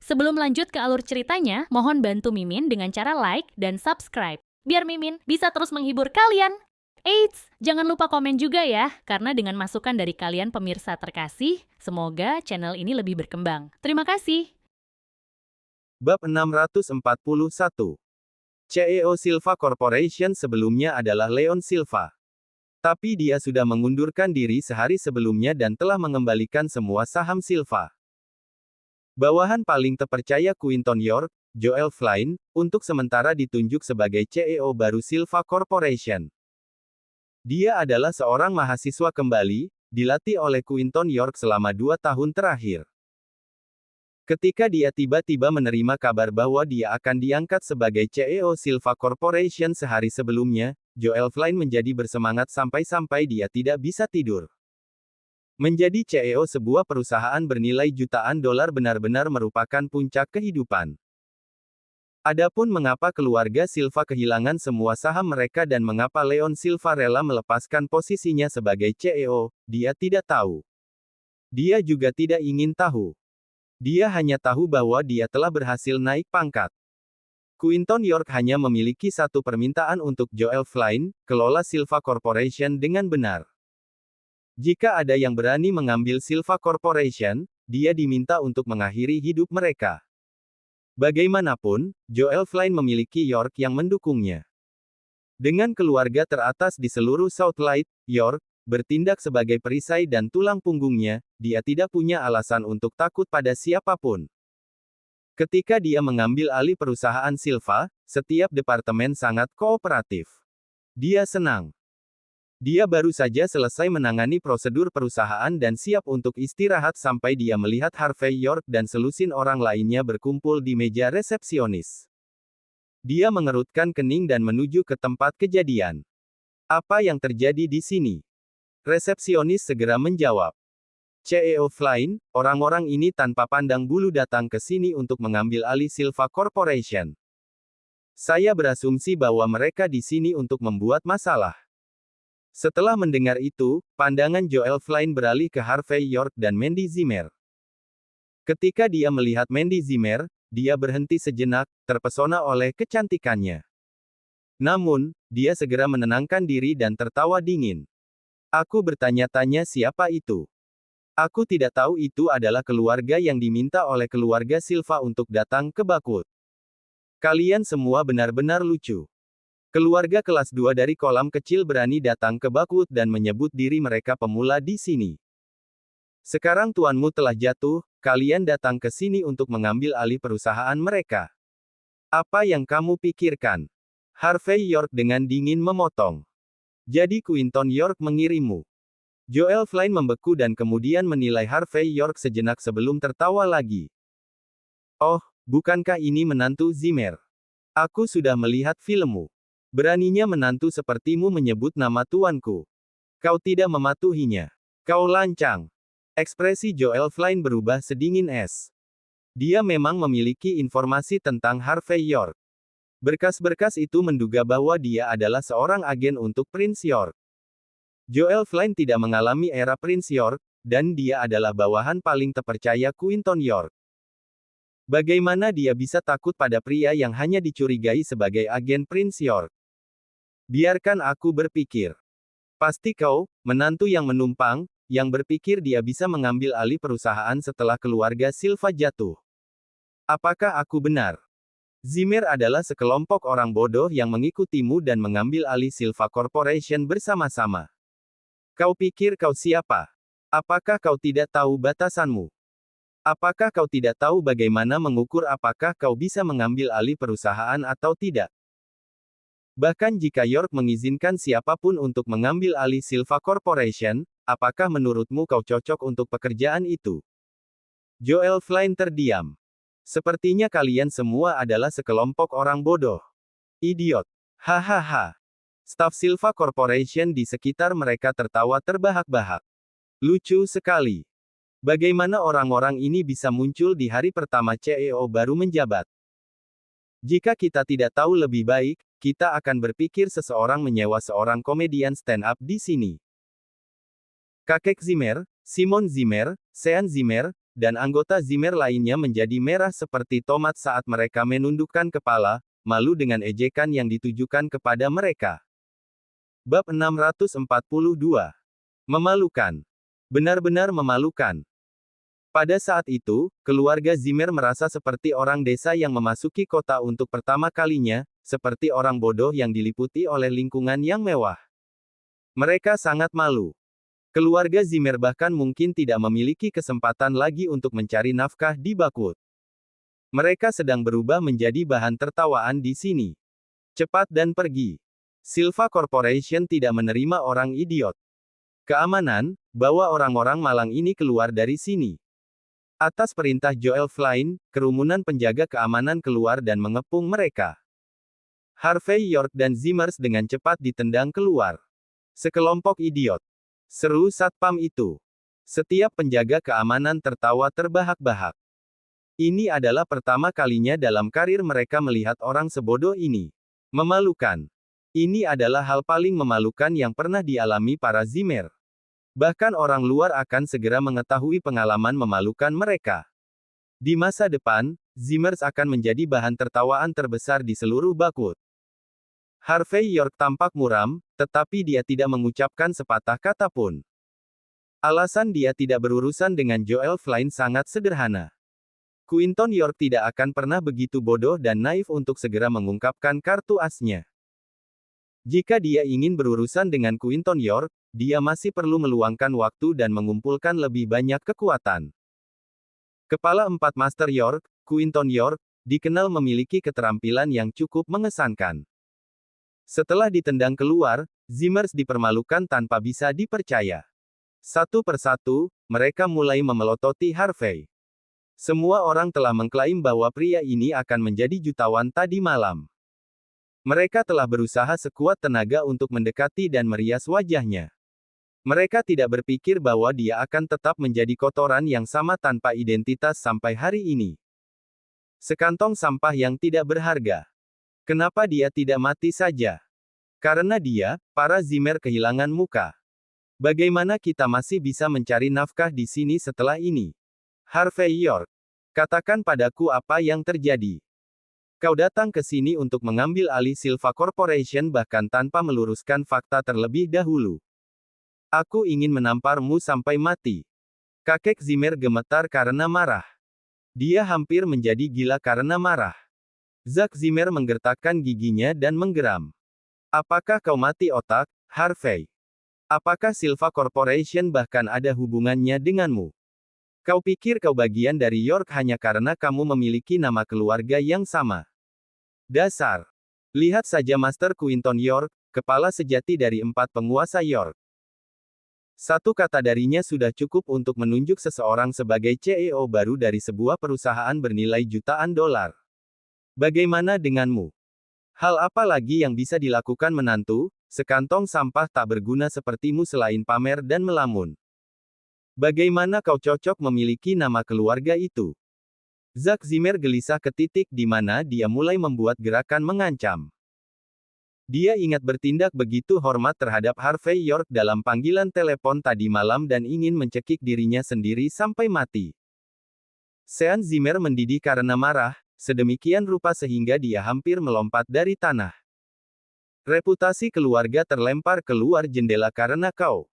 Sebelum lanjut ke alur ceritanya, mohon bantu Mimin dengan cara like dan subscribe, biar Mimin bisa terus menghibur kalian. Eits, jangan lupa komen juga ya, karena dengan masukan dari kalian pemirsa terkasih, semoga channel ini lebih berkembang. Terima kasih. Bab 641. CEO Silva Corporation sebelumnya adalah Leon Silva. Tapi dia sudah mengundurkan diri sehari sebelumnya dan telah mengembalikan semua saham Silva. Bawahan paling terpercaya Quinton York, Joel Flynn, untuk sementara ditunjuk sebagai CEO baru Silva Corporation. Dia adalah seorang mahasiswa kembali, dilatih oleh Quinton York selama 2 tahun terakhir. Ketika dia tiba-tiba menerima kabar bahwa dia akan diangkat sebagai CEO Silva Corporation sehari sebelumnya, Joel Flynn menjadi bersemangat sampai-sampai dia tidak bisa tidur. Menjadi CEO sebuah perusahaan bernilai jutaan dolar benar-benar merupakan puncak kehidupan. Adapun mengapa keluarga Silva kehilangan semua saham mereka dan mengapa Leon Silva rela melepaskan posisinya sebagai CEO, dia tidak tahu. Dia juga tidak ingin tahu. Dia hanya tahu bahwa dia telah berhasil naik pangkat. Quinton York hanya memiliki satu permintaan untuk Joel Flynn, kelola Silva Corporation dengan benar. Jika ada yang berani mengambil Silva Corporation, dia diminta untuk mengakhiri hidup mereka. Bagaimanapun, Joel Flynn memiliki York yang mendukungnya. Dengan keluarga teratas di seluruh Southlight, York bertindak sebagai perisai dan tulang punggungnya, dia tidak punya alasan untuk takut pada siapapun. Ketika dia mengambil alih perusahaan Silva, setiap departemen sangat kooperatif. Dia senang. Dia baru saja selesai menangani prosedur perusahaan dan siap untuk istirahat sampai dia melihat Harvey York dan selusin orang lainnya berkumpul di meja resepsionis. Dia mengerutkan kening dan menuju ke tempat kejadian. Apa yang terjadi di sini? Resepsionis segera menjawab. CEO Flynn, orang-orang ini tanpa pandang bulu datang ke sini untuk mengambil alih Silva Corporation. Saya berasumsi bahwa mereka di sini untuk membuat masalah. Setelah mendengar itu, pandangan Joel Flynn beralih ke Harvey York dan Mandy Zimmer. Ketika dia melihat Mandy Zimmer, dia berhenti sejenak, terpesona oleh kecantikannya. Namun, dia segera menenangkan diri dan tertawa dingin. Aku bertanya-tanya siapa itu. Aku tidak tahu itu adalah keluarga yang diminta oleh keluarga Silva untuk datang ke Bakut. Kalian semua benar-benar lucu. Keluarga kelas 2 dari kolam kecil berani datang ke Bakut dan menyebut diri mereka pemula di sini. Sekarang tuanmu telah jatuh, kalian datang ke sini untuk mengambil alih perusahaan mereka. Apa yang kamu pikirkan? Harvey York dengan dingin memotong. Jadi Quinton York mengirimmu. Joel Flynn membeku dan kemudian menilai Harvey York sejenak sebelum tertawa lagi. Oh, bukankah ini menantu Zimmer? Aku sudah melihat filmmu. Beraninya menantu sepertimu menyebut nama tuanku. Kau tidak mematuhinya. Kau lancang. Ekspresi Joel Flynn berubah sedingin es. Dia memang memiliki informasi tentang Harvey York. Berkas-berkas itu menduga bahwa dia adalah seorang agen untuk Prince York. Joel Flynn tidak mengalami era Prince York, dan dia adalah bawahan paling terpercaya Quinton York. Bagaimana dia bisa takut pada pria yang hanya dicurigai sebagai agen Prince York? Biarkan aku berpikir. Pasti kau, menantu yang menumpang, yang berpikir dia bisa mengambil alih perusahaan setelah keluarga Silva jatuh. Apakah aku benar? Zimmer adalah sekelompok orang bodoh yang mengikutimu dan mengambil alih Silva Corporation bersama-sama. Kau pikir kau siapa? Apakah kau tidak tahu batasanmu? Apakah kau tidak tahu bagaimana mengukur apakah kau bisa mengambil alih perusahaan atau tidak? Bahkan jika York mengizinkan siapapun untuk mengambil alih Silva Corporation, apakah menurutmu kau cocok untuk pekerjaan itu? Joel Flynn terdiam. Sepertinya kalian semua adalah sekelompok orang bodoh. Idiot. Hahaha. Staf Silva Corporation di sekitar mereka tertawa terbahak-bahak. Lucu sekali. Bagaimana orang-orang ini bisa muncul di hari pertama CEO baru menjabat? Jika kita tidak tahu lebih baik, kita akan berpikir seseorang menyewa seorang komedian stand-up di sini. Kakek Zimmer, Simon Zimmer, Sean Zimmer, dan anggota Zimmer lainnya menjadi merah seperti tomat saat mereka menundukkan kepala, malu dengan ejekan yang ditujukan kepada mereka. Bab 642. Memalukan. Benar-benar memalukan. Pada saat itu, keluarga Zimmer merasa seperti orang desa yang memasuki kota untuk pertama kalinya, seperti orang bodoh yang diliputi oleh lingkungan yang mewah. Mereka sangat malu. Keluarga Zimmer bahkan mungkin tidak memiliki kesempatan lagi untuk mencari nafkah di Bakut. Mereka sedang berubah menjadi bahan tertawaan di sini. Cepat dan pergi. Silva Corporation tidak menerima orang idiot. Keamanan, bawa orang-orang malang ini keluar dari sini. Atas perintah Joel Flynn, kerumunan penjaga keamanan keluar dan mengepung mereka. Harvey York dan Zimmers dengan cepat ditendang keluar. Sekelompok idiot. Seru satpam itu. Setiap penjaga keamanan tertawa terbahak-bahak. Ini adalah pertama kalinya dalam karir mereka melihat orang sebodoh ini. Memalukan. Ini adalah hal paling memalukan yang pernah dialami para Zimmer. Bahkan orang luar akan segera mengetahui pengalaman memalukan mereka. Di masa depan, Zimmers akan menjadi bahan tertawaan terbesar di seluruh Bakut. Harvey York tampak muram, tetapi dia tidak mengucapkan sepatah kata pun. Alasan dia tidak berurusan dengan Joel Flynn sangat sederhana. Quinton York tidak akan pernah begitu bodoh dan naif untuk segera mengungkapkan kartu asnya. Jika dia ingin berurusan dengan Quinton York, dia masih perlu meluangkan waktu dan mengumpulkan lebih banyak kekuatan. Kepala 4 Master York, Quinton York, dikenal memiliki keterampilan yang cukup mengesankan. Setelah ditendang keluar, Zimmers dipermalukan tanpa bisa dipercaya. Satu persatu, mereka mulai memelototi Harvey. Semua orang telah mengklaim bahwa pria ini akan menjadi jutawan tadi malam. Mereka telah berusaha sekuat tenaga untuk mendekati dan merias wajahnya. Mereka tidak berpikir bahwa dia akan tetap menjadi kotoran yang sama tanpa identitas sampai hari ini. Sekantong sampah yang tidak berharga. Kenapa dia tidak mati saja? Karena dia, para Zimmer kehilangan muka. Bagaimana kita masih bisa mencari nafkah di sini setelah ini? Harvey York, katakan padaku apa yang terjadi. Kau datang ke sini untuk mengambil alih Silva Corporation bahkan tanpa meluruskan fakta terlebih dahulu. Aku ingin menamparmu sampai mati. Kakek Zimmer gemetar karena marah. Dia hampir menjadi gila karena marah. Zack Zimmer menggertakkan giginya dan menggeram. Apakah kau mati otak, Harvey? Apakah Silva Corporation bahkan ada hubungannya denganmu? Kau pikir kau bagian dari York hanya karena kamu memiliki nama keluarga yang sama. Dasar. Lihat saja Master Quinton York, kepala sejati dari 4 penguasa York. Satu kata darinya sudah cukup untuk menunjuk seseorang sebagai CEO baru dari sebuah perusahaan bernilai jutaan dolar. Bagaimana denganmu? Hal apa lagi yang bisa dilakukan menantu, sekantong sampah tak berguna sepertimu selain pamer dan melamun? Bagaimana kau cocok memiliki nama keluarga itu? Zack Zimmer gelisah ke titik di mana dia mulai membuat gerakan mengancam. Dia ingat bertindak begitu hormat terhadap Harvey York dalam panggilan telepon tadi malam dan ingin mencekik dirinya sendiri sampai mati. Sean Zimmer mendidih karena marah, sedemikian rupa sehingga dia hampir melompat dari tanah. Reputasi keluarga terlempar keluar jendela karena kau.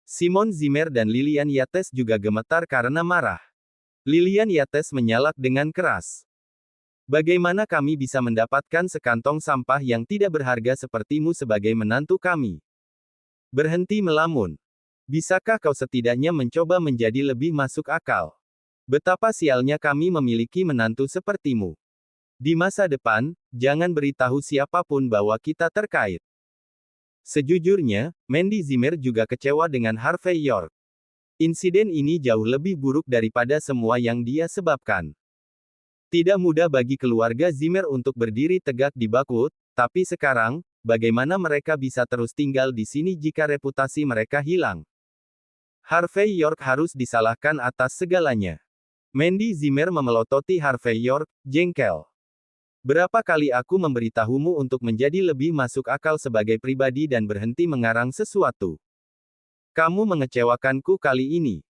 Simon Zimmer dan Lillian Yates juga gemetar karena marah. Lillian Yates menyalak dengan keras. Bagaimana kami bisa mendapatkan sekantong sampah yang tidak berharga sepertimu sebagai menantu kami? Berhenti melamun. Bisakah kau setidaknya mencoba menjadi lebih masuk akal? Betapa sialnya kami memiliki menantu sepertimu. Di masa depan, jangan beritahu siapapun bahwa kita terkait. Sejujurnya, Mandy Zimmer juga kecewa dengan Harvey York. Insiden ini jauh lebih buruk daripada semua yang dia sebabkan. Tidak mudah bagi keluarga Zimmer untuk berdiri tegak di Bakut, tapi sekarang, bagaimana mereka bisa terus tinggal di sini jika reputasi mereka hilang? Harvey York harus disalahkan atas segalanya. Mandy Zimmer memelototi Harvey York, jengkel. Berapa kali aku memberitahumu untuk menjadi lebih masuk akal sebagai pribadi dan berhenti mengarang sesuatu? Kamu mengecewakanku kali ini.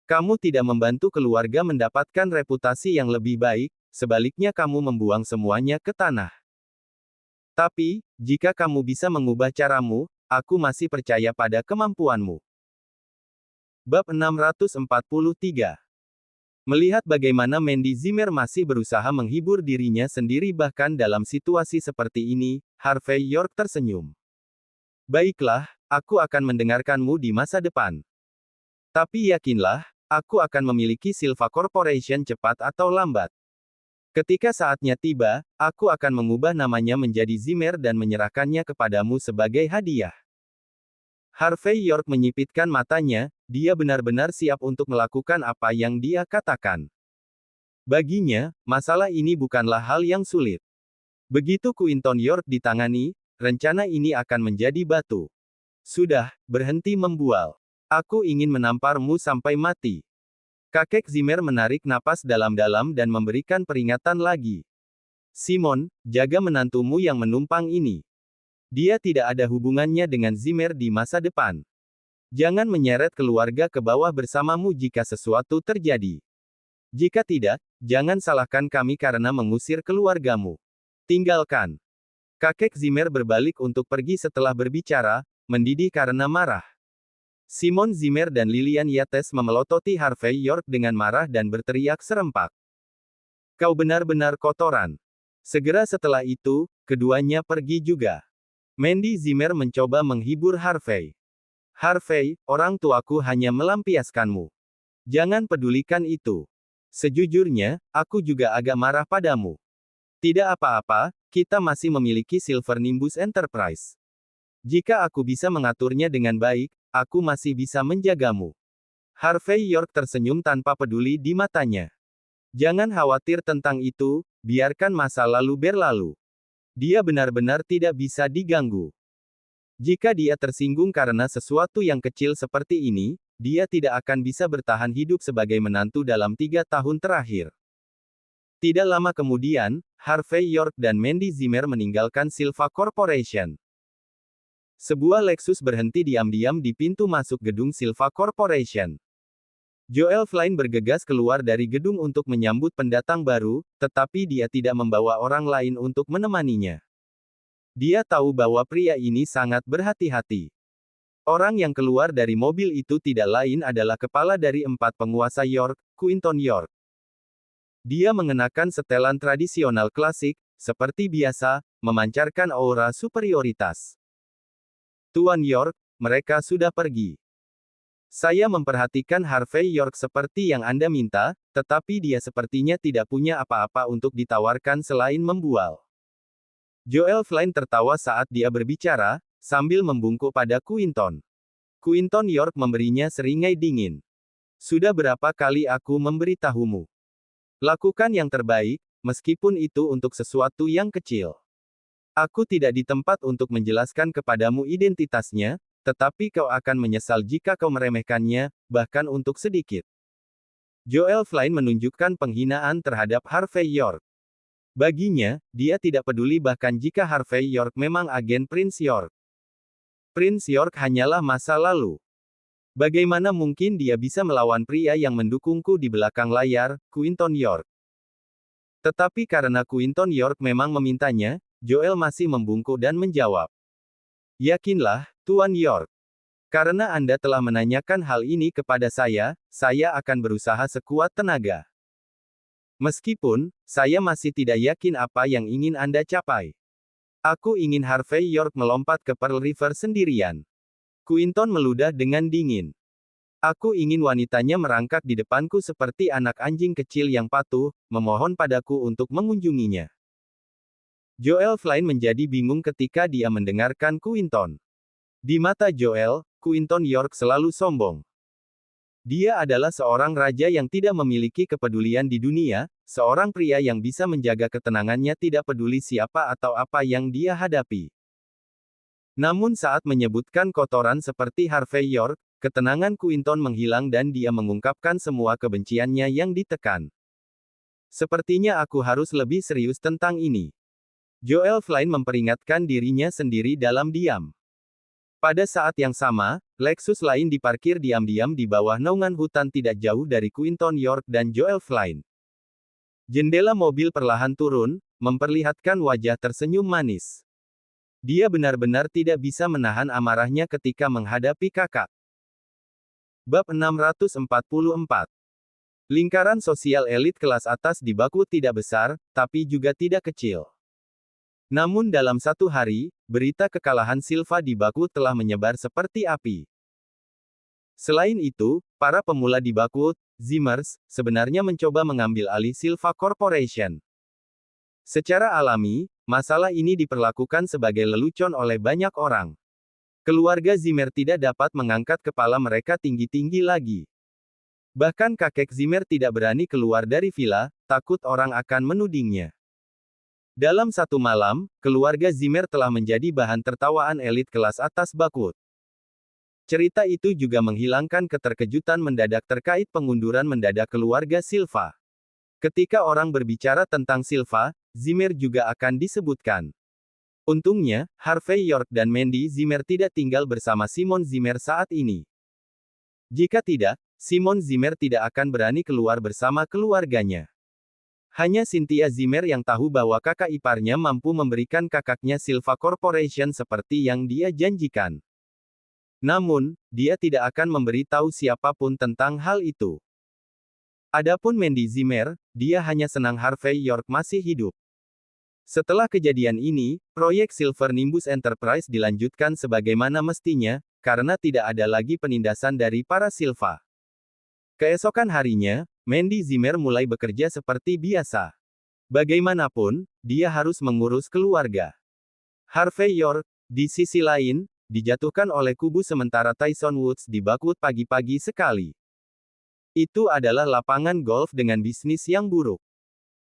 Kamu tidak membantu keluarga mendapatkan reputasi yang lebih baik, sebaliknya kamu membuang semuanya ke tanah. Tapi, jika kamu bisa mengubah caramu, aku masih percaya pada kemampuanmu. Bab 643. Melihat bagaimana Mandy Zimmer masih berusaha menghibur dirinya sendiri bahkan dalam situasi seperti ini, Harvey York tersenyum. Baiklah, aku akan mendengarkanmu di masa depan. Tapi yakinlah, aku akan memiliki Silva Corporation cepat atau lambat. Ketika saatnya tiba, aku akan mengubah namanya menjadi Zimmer dan menyerahkannya kepadamu sebagai hadiah. Harvey York menyipitkan matanya, dia benar-benar siap untuk melakukan apa yang dia katakan. Baginya, masalah ini bukanlah hal yang sulit. Begitu Quinton York ditangani, rencana ini akan menjadi batu. Sudah, berhenti membual. Aku ingin menamparmu sampai mati. Kakek Zimmer menarik napas dalam-dalam dan memberikan peringatan lagi. Simon, jaga menantumu yang menumpang ini. Dia tidak ada hubungannya dengan Zimmer di masa depan. Jangan menyeret keluarga ke bawah bersamamu jika sesuatu terjadi. Jika tidak, jangan salahkan kami karena mengusir keluargamu. Tinggalkan. Kakek Zimmer berbalik untuk pergi setelah berbicara, mendidih karena marah. Simon Zimmer dan Lillian Yates memelototi Harvey York dengan marah dan berteriak serempak. Kau benar-benar kotoran. Segera setelah itu, keduanya pergi juga. Mandy Zimmer mencoba menghibur Harvey. Harvey, orang tuaku hanya melampiaskanmu. Jangan pedulikan itu. Sejujurnya, aku juga agak marah padamu. Tidak apa-apa, kita masih memiliki Silver Nimbus Enterprise. Jika aku bisa mengaturnya dengan baik, aku masih bisa menjagamu. Harvey York tersenyum tanpa peduli di matanya. Jangan khawatir tentang itu, biarkan masa lalu berlalu. Dia benar-benar tidak bisa diganggu. Jika dia tersinggung karena sesuatu yang kecil seperti ini, dia tidak akan bisa bertahan hidup sebagai menantu dalam 3 tahun terakhir. Tidak lama kemudian, Harvey York dan Mandy Zimmer meninggalkan Silva Corporation. Sebuah Lexus berhenti diam-diam di pintu masuk gedung Silva Corporation. Joel Flynn bergegas keluar dari gedung untuk menyambut pendatang baru, tetapi dia tidak membawa orang lain untuk menemaninya. Dia tahu bahwa pria ini sangat berhati-hati. Orang yang keluar dari mobil itu tidak lain adalah kepala dari 4 penguasa York, Quinton York. Dia mengenakan setelan tradisional klasik, seperti biasa, memancarkan aura superioritas. Tuan York, mereka sudah pergi. Saya memperhatikan Harvey York seperti yang Anda minta, tetapi dia sepertinya tidak punya apa-apa untuk ditawarkan selain membual. Joel Flynn tertawa saat dia berbicara, sambil membungkuk pada Quinton. Quinton York memberinya seringai dingin. Sudah berapa kali aku memberitahumu? Lakukan yang terbaik, meskipun itu untuk sesuatu yang kecil. Aku tidak di tempat untuk menjelaskan kepadamu identitasnya, tetapi kau akan menyesal jika kau meremehkannya, bahkan untuk sedikit. Joel Flynn menunjukkan penghinaan terhadap Harvey York. Baginya, dia tidak peduli bahkan jika Harvey York memang agen Prince York. Prince York hanyalah masa lalu. Bagaimana mungkin dia bisa melawan pria yang mendukungku di belakang layar, Quinton York? Tetapi karena Quinton York memang memintanya, Joel masih membungkuk dan menjawab. Yakinlah, Tuan York. Karena Anda telah menanyakan hal ini kepada saya akan berusaha sekuat tenaga. Meskipun, saya masih tidak yakin apa yang ingin Anda capai. Aku ingin Harvey York melompat ke Pearl River sendirian. Quinton meludah dengan dingin. Aku ingin wanitanya merangkak di depanku seperti anak anjing kecil yang patuh, memohon padaku untuk mengunjunginya. Joel Flynn menjadi bingung ketika dia mendengarkan Quinton. Di mata Joel, Quinton York selalu sombong. Dia adalah seorang raja yang tidak memiliki kepedulian di dunia, seorang pria yang bisa menjaga ketenangannya tidak peduli siapa atau apa yang dia hadapi. Namun saat menyebutkan kotoran seperti Harvey York, ketenangan Quinton menghilang dan dia mengungkapkan semua kebenciannya yang ditekan. Sepertinya aku harus lebih serius tentang ini. Joel Flynn memperingatkan dirinya sendiri dalam diam. Pada saat yang sama, Lexus lain diparkir diam-diam di bawah naungan hutan tidak jauh dari Quinton York dan Joel Flynn. Jendela mobil perlahan turun, memperlihatkan wajah tersenyum manis. Dia benar-benar tidak bisa menahan amarahnya ketika menghadapi kakak. Bab 644. Lingkaran sosial elit kelas atas di Baku tidak besar, tapi juga tidak kecil. Namun dalam satu hari, berita kekalahan Silva di Baku telah menyebar seperti api. Selain itu, para pemula di Baku, Zimmers, sebenarnya mencoba mengambil alih Silva Corporation. Secara alami, masalah ini diperlakukan sebagai lelucon oleh banyak orang. Keluarga Zimmer tidak dapat mengangkat kepala mereka tinggi-tinggi lagi. Bahkan kakek Zimmer tidak berani keluar dari villa, takut orang akan menudingnya. Dalam satu malam, keluarga Zimmer telah menjadi bahan tertawaan elit kelas atas Baku. Cerita itu juga menghilangkan keterkejutan mendadak terkait pengunduran mendadak keluarga Silva. Ketika orang berbicara tentang Silva, Zimmer juga akan disebutkan. Untungnya, Harvey York dan Mandy Zimmer tidak tinggal bersama Simon Zimmer saat ini. Jika tidak, Simon Zimmer tidak akan berani keluar bersama keluarganya. Hanya Cynthia Zimmer yang tahu bahwa kakak iparnya mampu memberikan kakaknya Silva Corporation seperti yang dia janjikan. Namun, dia tidak akan memberi tahu siapapun tentang hal itu. Adapun Mandy Zimmer, dia hanya senang Harvey York masih hidup. Setelah kejadian ini, proyek Silver Nimbus Enterprise dilanjutkan sebagaimana mestinya, karena tidak ada lagi penindasan dari para Silva. Keesokan harinya, Mandy Zimmer mulai bekerja seperti biasa. Bagaimanapun, dia harus mengurus keluarga. Harvey York, di sisi lain, dijatuhkan oleh kubu sementara Tyson Woods di Baku pagi-pagi sekali. Itu adalah lapangan golf dengan bisnis yang buruk.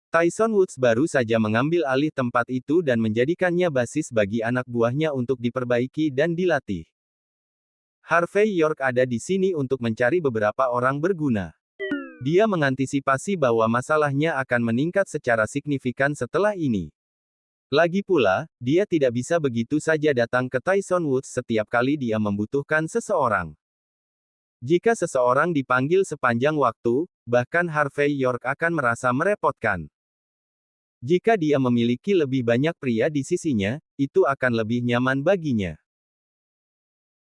Tyson Woods baru saja mengambil alih tempat itu dan menjadikannya basis bagi anak buahnya untuk diperbaiki dan dilatih. Harvey York ada di sini untuk mencari beberapa orang berguna. Dia mengantisipasi bahwa masalahnya akan meningkat secara signifikan setelah ini. Lagi pula, dia tidak bisa begitu saja datang ke Tyson Woods setiap kali dia membutuhkan seseorang. Jika seseorang dipanggil sepanjang waktu, bahkan Harvey York akan merasa merepotkan. Jika dia memiliki lebih banyak pria di sisinya, itu akan lebih nyaman baginya.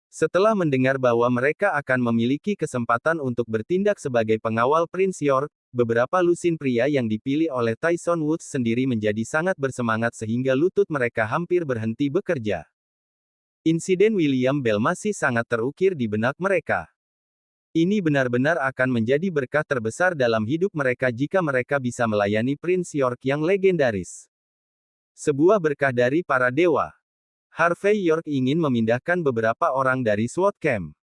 Setelah mendengar bahwa mereka akan memiliki kesempatan untuk bertindak sebagai pengawal Prince York, beberapa lusin pria yang dipilih oleh Tyson Woods sendiri menjadi sangat bersemangat sehingga lutut mereka hampir berhenti bekerja. Insiden William Bell masih sangat terukir di benak mereka. Ini benar-benar akan menjadi berkah terbesar dalam hidup mereka jika mereka bisa melayani Prince York yang legendaris. Sebuah berkah dari para dewa. Harvey York ingin memindahkan beberapa orang dari SWAT Camp.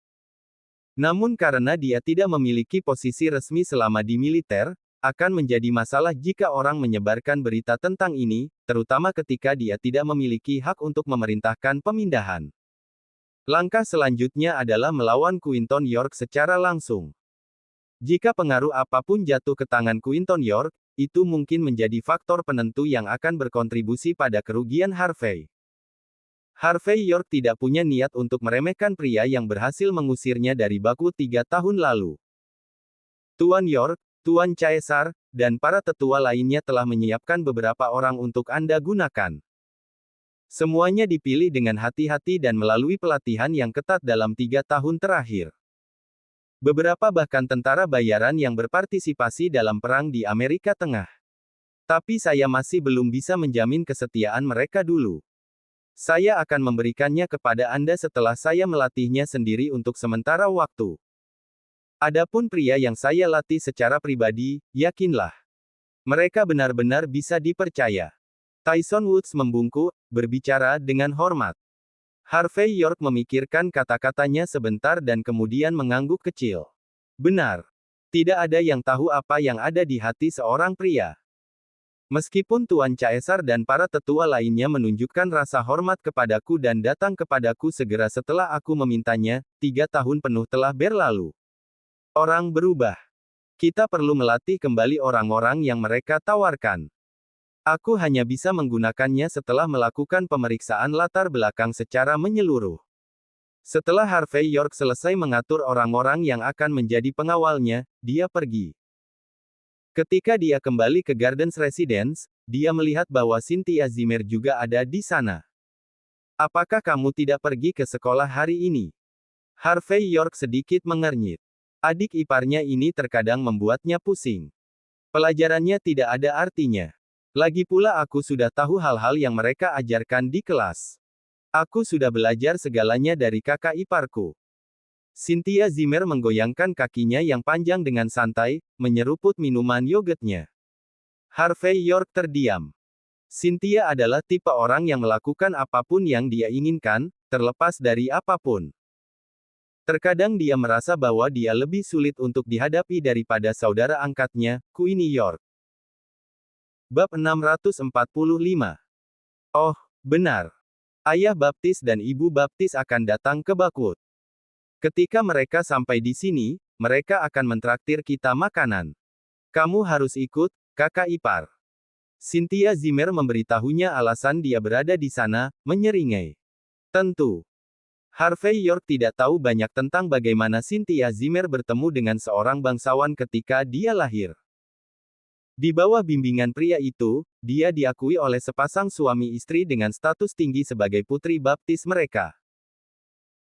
Namun karena dia tidak memiliki posisi resmi selama di militer, akan menjadi masalah jika orang menyebarkan berita tentang ini, terutama ketika dia tidak memiliki hak untuk memerintahkan pemindahan. Langkah selanjutnya adalah melawan Quinton York secara langsung. Jika pengaruh apapun jatuh ke tangan Quinton York, itu mungkin menjadi faktor penentu yang akan berkontribusi pada kerugian Harvey. Harvey York tidak punya niat untuk meremehkan pria yang berhasil mengusirnya dari Baku 3 tahun lalu. Tuan York, Tuan Caesar, dan para tetua lainnya telah menyiapkan beberapa orang untuk Anda gunakan. Semuanya dipilih dengan hati-hati dan melalui pelatihan yang ketat dalam 3 tahun terakhir. Beberapa bahkan tentara bayaran yang berpartisipasi dalam perang di Amerika Tengah. Tapi saya masih belum bisa menjamin kesetiaan mereka dulu. Saya akan memberikannya kepada Anda setelah saya melatihnya sendiri untuk sementara waktu. Adapun pria yang saya latih secara pribadi, yakinlah. Mereka benar-benar bisa dipercaya. Tyson Woods membungkuk, berbicara dengan hormat. Harvey York memikirkan kata-katanya sebentar dan kemudian mengangguk kecil. Benar. Tidak ada yang tahu apa yang ada di hati seorang pria. Meskipun Tuan Caesar dan para tetua lainnya menunjukkan rasa hormat kepadaku dan datang kepadaku segera setelah aku memintanya, 3 tahun penuh telah berlalu. Orang berubah. Kita perlu melatih kembali orang-orang yang mereka tawarkan. Aku hanya bisa menggunakannya setelah melakukan pemeriksaan latar belakang secara menyeluruh. Setelah Harvey York selesai mengatur orang-orang yang akan menjadi pengawalnya, dia pergi. Ketika dia kembali ke Gardens Residence, dia melihat bahwa Cynthia Zimmer juga ada di sana. Apakah kamu tidak pergi ke sekolah hari ini? Harvey York sedikit mengernyit. Adik iparnya ini terkadang membuatnya pusing. Pelajarannya tidak ada artinya. Lagi pula aku sudah tahu hal-hal yang mereka ajarkan di kelas. Aku sudah belajar segalanya dari kakak iparku. Cynthia Zimmer menggoyangkan kakinya yang panjang dengan santai, menyeruput minuman yogurtnya. Harvey York terdiam. Cynthia adalah tipe orang yang melakukan apapun yang dia inginkan, terlepas dari apapun. Terkadang dia merasa bahwa dia lebih sulit untuk dihadapi daripada saudara angkatnya, Queenie York. Bab 645. Oh, benar. Ayah baptis dan ibu baptis akan datang ke Bakwood. Ketika mereka sampai di sini, mereka akan mentraktir kita makanan. Kamu harus ikut, kakak ipar. Cynthia Zimmer memberitahunya alasan dia berada di sana, menyeringai. Tentu. Harvey York tidak tahu banyak tentang bagaimana Cynthia Zimmer bertemu dengan seorang bangsawan ketika dia lahir. Di bawah bimbingan pria itu, dia diakui oleh sepasang suami istri dengan status tinggi sebagai putri baptis mereka.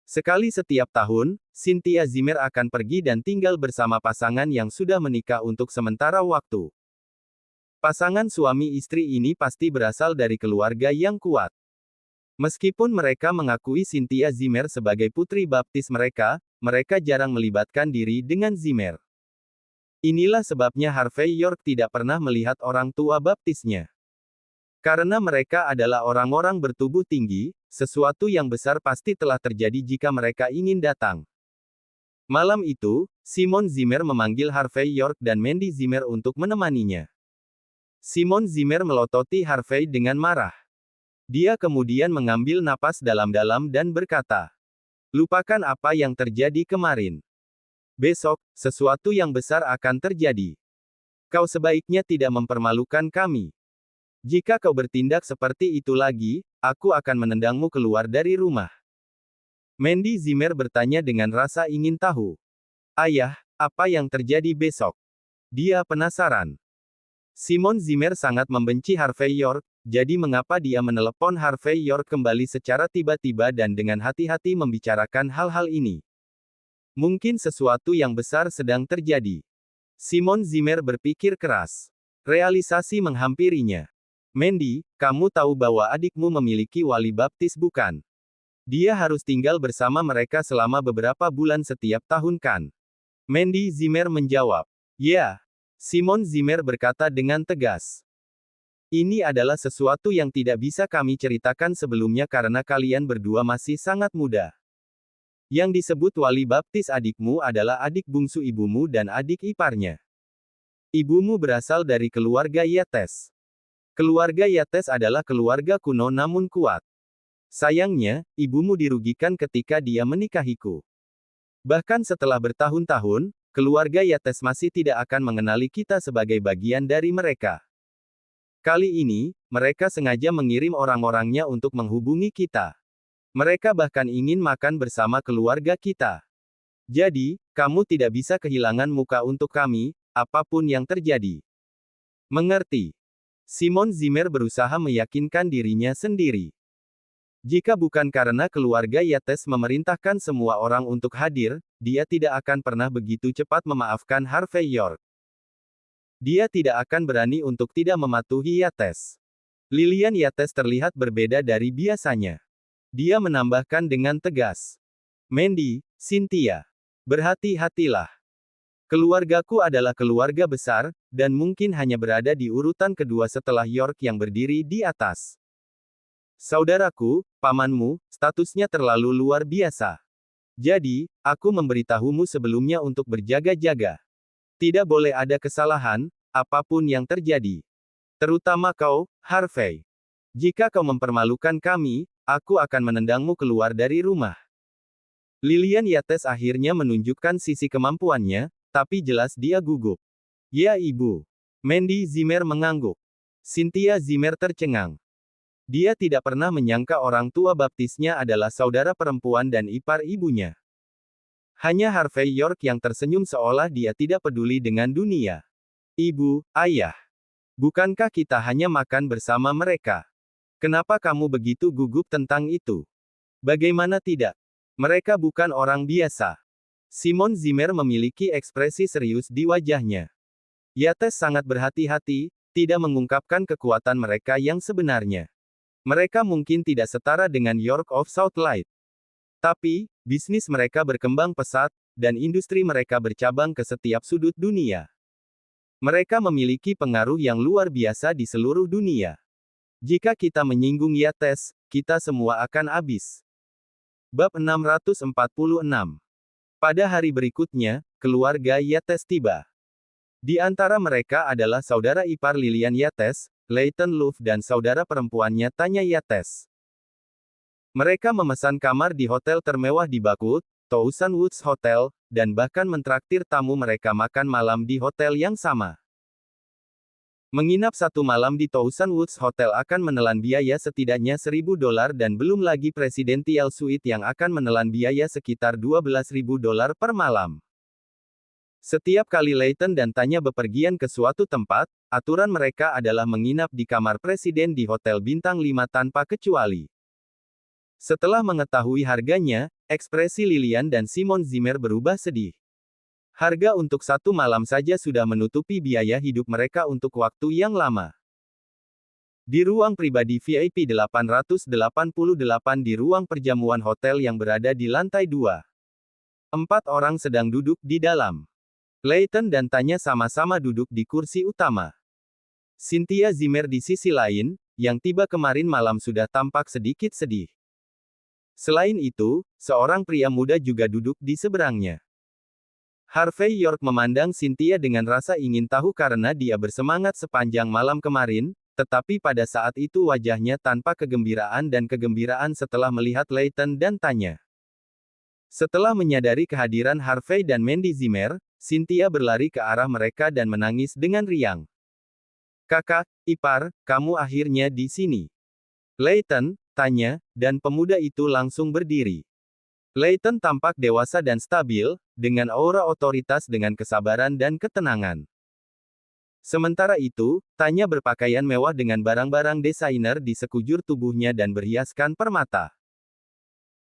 Sekali setiap tahun, Cynthia Zimmer akan pergi dan tinggal bersama pasangan yang sudah menikah untuk sementara waktu. Pasangan suami istri ini pasti berasal dari keluarga yang kuat. Meskipun mereka mengakui Cynthia Zimmer sebagai putri baptis mereka, mereka jarang melibatkan diri dengan Zimmer. Inilah sebabnya Harvey York tidak pernah melihat orang tua baptisnya. Karena mereka adalah orang-orang bertubuh tinggi, sesuatu yang besar pasti telah terjadi jika mereka ingin datang. Malam itu, Simon Zimmer memanggil Harvey York dan Mandy Zimmer untuk menemaninya. Simon Zimmer melototi Harvey dengan marah. Dia kemudian mengambil napas dalam-dalam dan berkata, "Lupakan apa yang terjadi kemarin. Besok, sesuatu yang besar akan terjadi. Kau sebaiknya tidak mempermalukan kami. Jika kau bertindak seperti itu lagi, aku akan menendangmu keluar dari rumah." Mandy Zimmer bertanya dengan rasa ingin tahu. "Ayah, apa yang terjadi besok?" Dia penasaran. Simon Zimmer sangat membenci Harvey York, jadi mengapa dia menelepon Harvey York kembali secara tiba-tiba dan dengan hati-hati membicarakan hal-hal ini? Mungkin sesuatu yang besar sedang terjadi. Simon Zimmer berpikir keras. Realisasi menghampirinya. "Mandy, kamu tahu bahwa adikmu memiliki wali baptis bukan? Dia harus tinggal bersama mereka selama beberapa bulan setiap tahun kan?" Mandy Zimmer menjawab. "Ya." Simon Zimmer berkata dengan tegas. "Ini adalah sesuatu yang tidak bisa kami ceritakan sebelumnya karena kalian berdua masih sangat muda. Yang disebut wali baptis adikmu adalah adik bungsu ibumu dan adik iparnya. Ibumu berasal dari keluarga Yates. Keluarga Yates adalah keluarga kuno namun kuat. Sayangnya, ibumu dirugikan ketika dia menikahiku. Bahkan setelah bertahun-tahun, keluarga Yates masih tidak akan mengenali kita sebagai bagian dari mereka. Kali ini, mereka sengaja mengirim orang-orangnya untuk menghubungi kita. Mereka bahkan ingin makan bersama keluarga kita. Jadi, kamu tidak bisa kehilangan muka untuk kami, apapun yang terjadi." "Mengerti." Simon Zimmer berusaha meyakinkan dirinya sendiri. Jika bukan karena keluarga Yates memerintahkan semua orang untuk hadir, dia tidak akan pernah begitu cepat memaafkan Harvey York. Dia tidak akan berani untuk tidak mematuhi Yates. Lilian Yates terlihat berbeda dari biasanya. Dia menambahkan dengan tegas. "Mandy, Cynthia. Berhati-hatilah. Keluargaku adalah keluarga besar, dan mungkin hanya berada di urutan kedua setelah York yang berdiri di atas. Saudaraku, pamanmu, statusnya terlalu luar biasa. Jadi, aku memberitahumu sebelumnya untuk berjaga-jaga. Tidak boleh ada kesalahan, apapun yang terjadi. Terutama kau, Harvey. Jika kau mempermalukan kami, aku akan menendangmu keluar dari rumah." Lilian Yates akhirnya menunjukkan sisi kemampuannya, tapi jelas dia gugup. "Ya ibu." Mandy Zimmer mengangguk. Cynthia Zimmer tercengang. Dia tidak pernah menyangka orang tua baptisnya adalah saudara perempuan dan ipar ibunya. Hanya Harvey York yang tersenyum seolah dia tidak peduli dengan dunia. Ibu, ayah. Bukankah kita hanya makan bersama mereka? Kenapa kamu begitu gugup tentang itu? Bagaimana tidak? Mereka bukan orang biasa. Simon Zimmer memiliki ekspresi serius di wajahnya. Yates sangat berhati-hati, tidak mengungkapkan kekuatan mereka yang sebenarnya. Mereka mungkin tidak setara dengan York of Southlight. Tapi, bisnis mereka berkembang pesat, dan industri mereka bercabang ke setiap sudut dunia. Mereka memiliki pengaruh yang luar biasa di seluruh dunia. Jika kita menyinggung Yates, kita semua akan habis. Bab 646. Pada hari berikutnya, keluarga Yates tiba. Di antara mereka adalah saudara ipar Lillian Yates, Leighton Louf dan saudara perempuannya Tanya Yates. Mereka memesan kamar di hotel termewah di Bakut, Thousand Woods Hotel, dan bahkan mentraktir tamu mereka makan malam di hotel yang sama. Menginap satu malam di Thousand Woods Hotel akan menelan biaya setidaknya $1.000 dan belum lagi Presidential Suite yang akan menelan biaya sekitar $12.000 per malam. Setiap kali Leighton dan Tanya bepergian ke suatu tempat, aturan mereka adalah menginap di kamar presiden di hotel bintang 5 tanpa kecuali. Setelah mengetahui harganya, ekspresi Lillian dan Simon Zimmer berubah sedih. Harga untuk satu malam saja sudah menutupi biaya hidup mereka untuk waktu yang lama. Di ruang pribadi VIP 888 di ruang perjamuan hotel yang berada di lantai 2. 4 orang sedang duduk di dalam. Leighton dan Tanya sama-sama duduk di kursi utama. Cynthia Zimmer di sisi lain, yang tiba kemarin malam sudah tampak sedikit sedih. Selain itu, seorang pria muda juga duduk di seberangnya. Harvey York memandang Cynthia dengan rasa ingin tahu karena dia bersemangat sepanjang malam kemarin, tetapi pada saat itu wajahnya tanpa kegembiraan dan kegembiraan setelah melihat Leighton dan Tanya. Setelah menyadari kehadiran Harvey dan Mandy Zimmer, Cynthia berlari ke arah mereka dan menangis dengan riang. Kakak, ipar, kamu akhirnya di sini. Leighton, Tanya, dan pemuda itu langsung berdiri. Leighton tampak dewasa dan stabil, dengan aura otoritas dengan kesabaran dan ketenangan. Sementara itu, Tanya berpakaian mewah dengan barang-barang desainer di sekujur tubuhnya dan berhiaskan permata.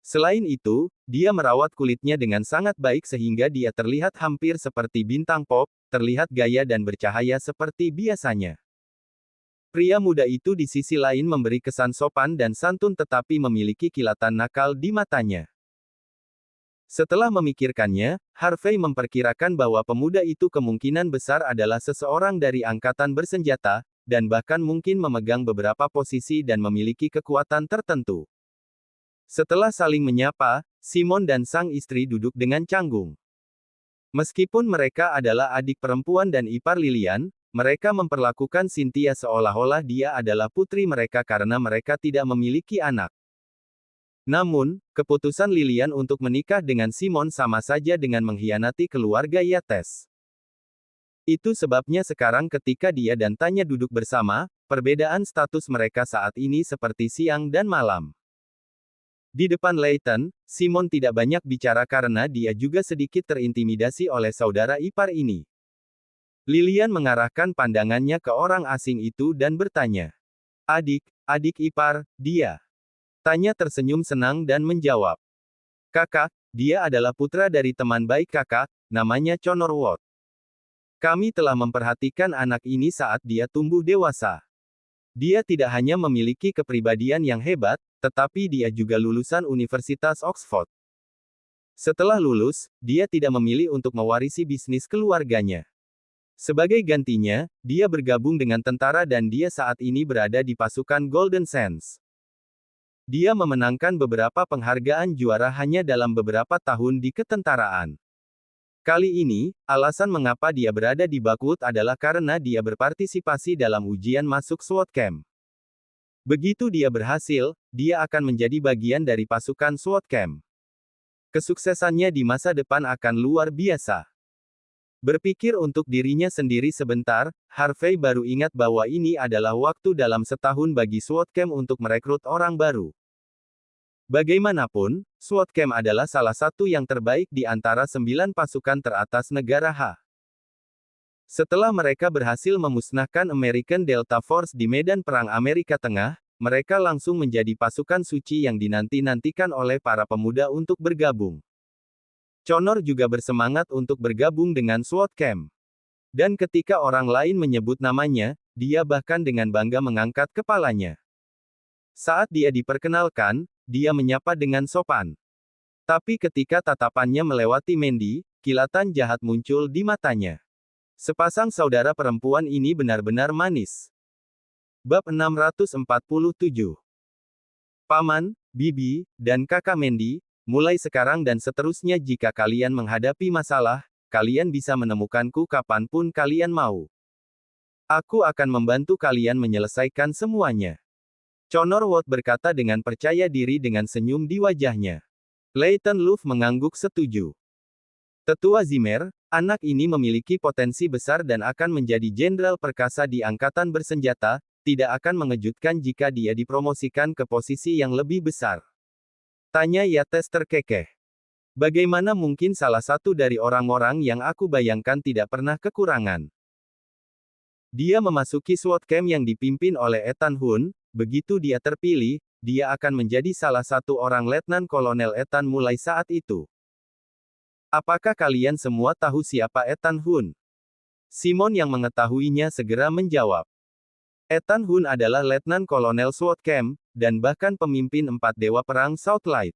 Selain itu, dia merawat kulitnya dengan sangat baik sehingga dia terlihat hampir seperti bintang pop, terlihat gaya dan bercahaya seperti biasanya. Pria muda itu di sisi lain memberi kesan sopan dan santun tetapi memiliki kilatan nakal di matanya. Setelah memikirkannya, Harvey memperkirakan bahwa pemuda itu kemungkinan besar adalah seseorang dari angkatan bersenjata, dan bahkan mungkin memegang beberapa posisi dan memiliki kekuatan tertentu. Setelah saling menyapa, Simon dan sang istri duduk dengan canggung. Meskipun mereka adalah adik perempuan dan ipar Lillian, mereka memperlakukan Cynthia seolah-olah dia adalah putri mereka karena mereka tidak memiliki anak. Namun, keputusan Lillian untuk menikah dengan Simon sama saja dengan mengkhianati keluarga Yates. Itu sebabnya sekarang ketika dia dan Tanya duduk bersama, perbedaan status mereka saat ini seperti siang dan malam. Di depan Leighton, Simon tidak banyak bicara karena dia juga sedikit terintimidasi oleh saudara ipar ini. Lillian mengarahkan pandangannya ke orang asing itu dan bertanya. Adik ipar, dia. Tanya tersenyum senang dan menjawab. Kakak, dia adalah putra dari teman baik kakak, namanya Connor Watt. Kami telah memperhatikan anak ini saat dia tumbuh dewasa. Dia tidak hanya memiliki kepribadian yang hebat, tetapi dia juga lulusan Universitas Oxford. Setelah lulus, dia tidak memilih untuk mewarisi bisnis keluarganya. Sebagai gantinya, dia bergabung dengan tentara dan dia saat ini berada di pasukan Golden Sands. Dia memenangkan beberapa penghargaan juara hanya dalam beberapa tahun di ketentaraan. Kali ini, alasan mengapa dia berada di Bakut adalah karena dia berpartisipasi dalam ujian masuk SWAT Camp. Begitu dia berhasil, dia akan menjadi bagian dari pasukan SWAT Camp. Kesuksesannya di masa depan akan luar biasa. Berpikir untuk dirinya sendiri sebentar, Harvey baru ingat bahwa ini adalah waktu dalam setahun bagi SWAT Camp untuk merekrut orang baru. Bagaimanapun, SWAT Camp adalah salah satu yang terbaik di antara 9 pasukan teratas negara H. Setelah mereka berhasil memusnahkan American Delta Force di medan perang Amerika Tengah, mereka langsung menjadi pasukan suci yang dinanti-nantikan oleh para pemuda untuk bergabung. Connor juga bersemangat untuk bergabung dengan SWAT Camp. Dan ketika orang lain menyebut namanya, dia bahkan dengan bangga mengangkat kepalanya. Saat dia diperkenalkan, dia menyapa dengan sopan. Tapi ketika tatapannya melewati Mandy, kilatan jahat muncul di matanya. Sepasang saudara perempuan ini benar-benar manis. Bab 647. Paman, Bibi, dan kakak Mandy, mulai sekarang dan seterusnya jika kalian menghadapi masalah, kalian bisa menemukanku kapanpun kalian mau. Aku akan membantu kalian menyelesaikan semuanya. Connor Watt berkata dengan percaya diri dengan senyum di wajahnya. Leighton Luff mengangguk setuju. Tetua Zimmer, anak ini memiliki potensi besar dan akan menjadi jenderal perkasa di angkatan bersenjata, tidak akan mengejutkan jika dia dipromosikan ke posisi yang lebih besar. Tanya Yates terkekeh. Bagaimana mungkin salah satu dari orang-orang yang aku bayangkan tidak pernah kekurangan? Dia memasuki SWAT Camp yang dipimpin oleh Ethan Hunt, begitu dia terpilih, dia akan menjadi salah satu orang Letnan Kolonel Ethan mulai saat itu. Apakah kalian semua tahu siapa Ethan Hunt? Simon yang mengetahuinya segera menjawab. Ethan Hunt adalah Letnan Kolonel SWAT Camp, dan bahkan pemimpin 4 Dewa Perang Southlight.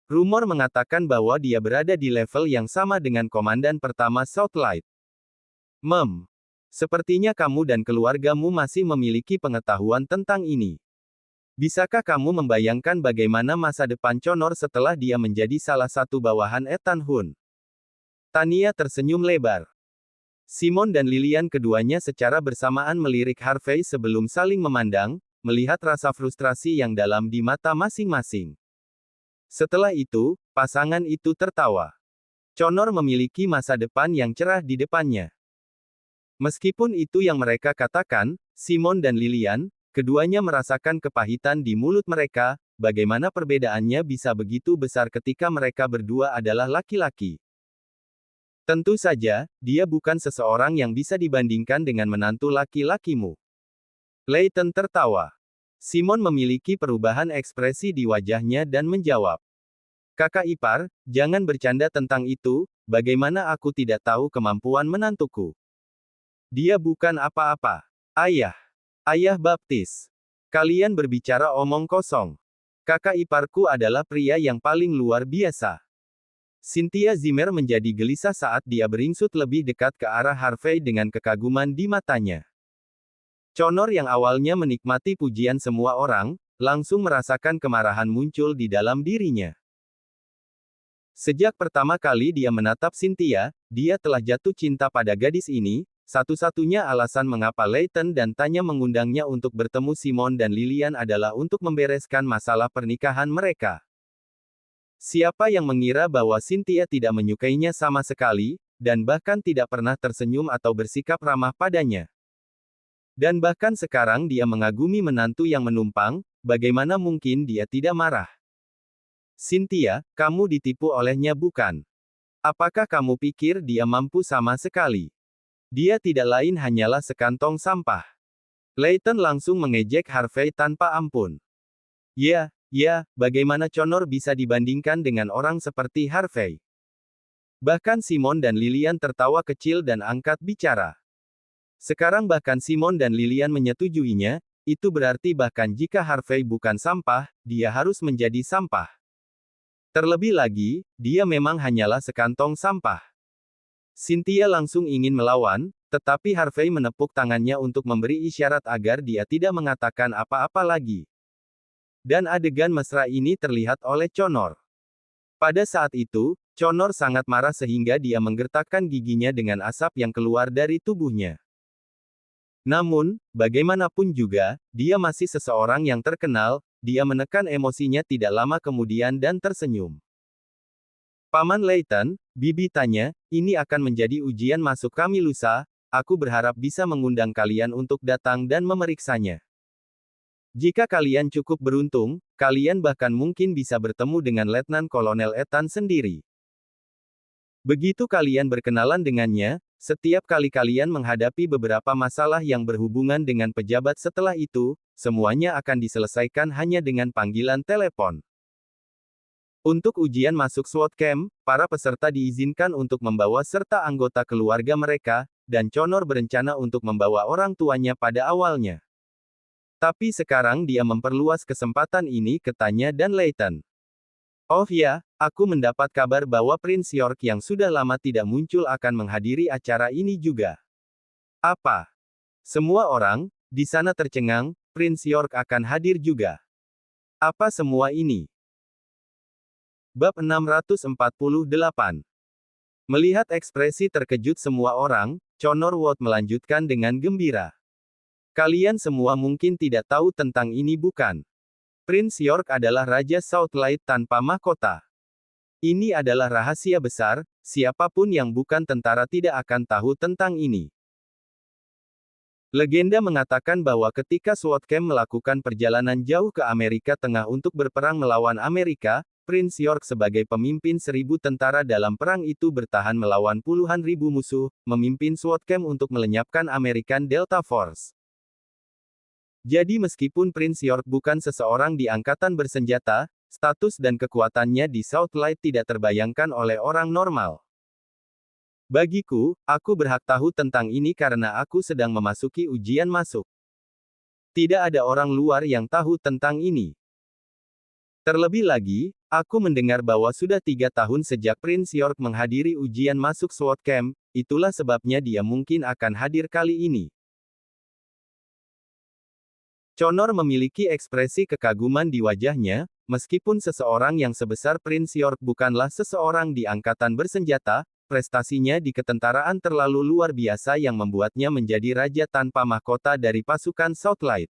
Rumor mengatakan bahwa dia berada di level yang sama dengan Komandan pertama Southlight. Sepertinya kamu dan keluargamu masih memiliki pengetahuan tentang ini. Bisakah kamu membayangkan bagaimana masa depan Connor setelah dia menjadi salah satu bawahan Ethan Hunt? Tania tersenyum lebar. Simon dan Lillian keduanya secara bersamaan melirik Harvey sebelum saling memandang, melihat rasa frustrasi yang dalam di mata masing-masing. Setelah itu, pasangan itu tertawa. Connor memiliki masa depan yang cerah di depannya. Meskipun itu yang mereka katakan, Simon dan Lillian, keduanya merasakan kepahitan di mulut mereka, bagaimana perbedaannya bisa begitu besar ketika mereka berdua adalah laki-laki. Tentu saja, dia bukan seseorang yang bisa dibandingkan dengan menantu laki-lakimu. Leighton tertawa. Simon memiliki perubahan ekspresi di wajahnya dan menjawab. Kakak ipar, jangan bercanda tentang itu, bagaimana aku tidak tahu kemampuan menantuku. Dia bukan apa-apa. Ayah baptis. Kalian berbicara omong kosong. Kakak iparku adalah pria yang paling luar biasa. Cynthia Zimmer menjadi gelisah saat dia beringsut lebih dekat ke arah Harvey dengan kekaguman di matanya. Connor yang awalnya menikmati pujian semua orang, langsung merasakan kemarahan muncul di dalam dirinya. Sejak pertama kali dia menatap Cynthia, dia telah jatuh cinta pada gadis ini. Satu-satunya alasan mengapa Leighton dan Tanya mengundangnya untuk bertemu Simon dan Lillian adalah untuk membereskan masalah pernikahan mereka. Siapa yang mengira bahwa Cynthia tidak menyukainya sama sekali, dan bahkan tidak pernah tersenyum atau bersikap ramah padanya. Dan bahkan sekarang dia mengagumi menantu yang menumpang, bagaimana mungkin dia tidak marah? Cynthia, kamu ditipu olehnya bukan? Apakah kamu pikir dia mampu sama sekali? Dia tidak lain hanyalah sekantong sampah. Leighton langsung mengejek Harvey tanpa ampun. Ya, bagaimana Connor bisa dibandingkan dengan orang seperti Harvey? Bahkan Simon dan Lillian tertawa kecil dan angkat bicara. Sekarang bahkan Simon dan Lillian menyetujuinya, itu berarti bahkan jika Harvey bukan sampah, dia harus menjadi sampah. Terlebih lagi, dia memang hanyalah sekantong sampah. Cynthia langsung ingin melawan, tetapi Harvey menepuk tangannya untuk memberi isyarat agar dia tidak mengatakan apa-apa lagi. Dan adegan mesra ini terlihat oleh Connor. Pada saat itu, Connor sangat marah sehingga dia menggertakkan giginya dengan asap yang keluar dari tubuhnya. Namun, bagaimanapun juga, dia masih seseorang yang terkenal, dia menekan emosinya tidak lama kemudian dan tersenyum. Paman Leighton, Bibi tanya, ini akan menjadi ujian masuk kami lusa, aku berharap bisa mengundang kalian untuk datang dan memeriksanya. Jika kalian cukup beruntung, kalian bahkan mungkin bisa bertemu dengan Letnan Kolonel Ethan sendiri. Begitu kalian berkenalan dengannya, setiap kali kalian menghadapi beberapa masalah yang berhubungan dengan pejabat setelah itu, semuanya akan diselesaikan hanya dengan panggilan telepon. Untuk ujian masuk SWAT Camp, para peserta diizinkan untuk membawa serta anggota keluarga mereka, dan Connor berencana untuk membawa orang tuanya pada awalnya. Tapi sekarang dia memperluas kesempatan ini ke Tanya dan Leighton. Oh ya, aku mendapat kabar bahwa Prince York yang sudah lama tidak muncul akan menghadiri acara ini juga. Apa? Semua orang di sana tercengang, Prince York akan hadir juga. Apa semua ini? Bab 648. Melihat ekspresi terkejut semua orang, Connor Watt melanjutkan dengan gembira. Kalian semua mungkin tidak tahu tentang ini bukan? Prince York adalah Raja Southlight tanpa mahkota. Ini adalah rahasia besar, siapapun yang bukan tentara tidak akan tahu tentang ini. Legenda mengatakan bahwa ketika SWAT Camp melakukan perjalanan jauh ke Amerika Tengah untuk berperang melawan Amerika, Prince York sebagai pemimpin 1.000 tentara dalam perang itu bertahan melawan puluhan ribu musuh, memimpin SWAT Camp untuk melenyapkan American Delta Force. Jadi meskipun Prince York bukan seseorang di angkatan bersenjata, status dan kekuatannya di Southlight tidak terbayangkan oleh orang normal. Bagiku, aku berhak tahu tentang ini karena aku sedang memasuki ujian masuk. Tidak ada orang luar yang tahu tentang ini. Terlebih lagi, aku mendengar bahwa sudah 3 tahun sejak Prince York menghadiri ujian masuk SWAT Camp, itulah sebabnya dia mungkin akan hadir kali ini. Connor memiliki ekspresi kekaguman di wajahnya, meskipun seseorang yang sebesar Prince York bukanlah seseorang di angkatan bersenjata, prestasinya di ketentaraan terlalu luar biasa yang membuatnya menjadi raja tanpa mahkota dari pasukan Southlight.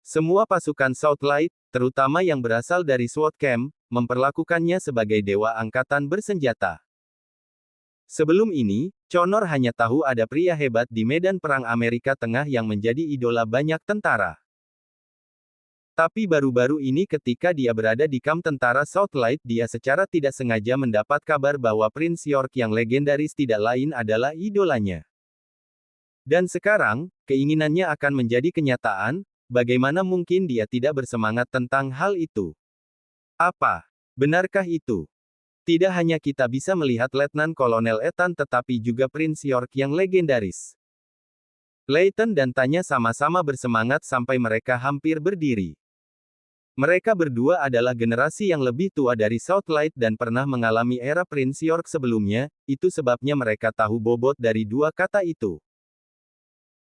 Semua pasukan Southlight, terutama yang berasal dari SWAT Camp, memperlakukannya sebagai dewa angkatan bersenjata. Sebelum ini, Connor hanya tahu ada pria hebat di medan perang Amerika Tengah yang menjadi idola banyak tentara. Tapi baru-baru ini ketika dia berada di kamp tentara Southlight dia secara tidak sengaja mendapat kabar bahwa Prince York yang legendaris tidak lain adalah idolanya. Dan sekarang, keinginannya akan menjadi kenyataan. Bagaimana mungkin dia tidak bersemangat tentang hal itu? Apa? Benarkah itu? Tidak hanya kita bisa melihat Letnan Kolonel Ethan tetapi juga Prince York yang legendaris. Leighton dan Tanya sama-sama bersemangat sampai mereka hampir berdiri. Mereka berdua adalah generasi yang lebih tua dari Southlight dan pernah mengalami era Prince York sebelumnya, itu sebabnya mereka tahu bobot dari dua kata itu.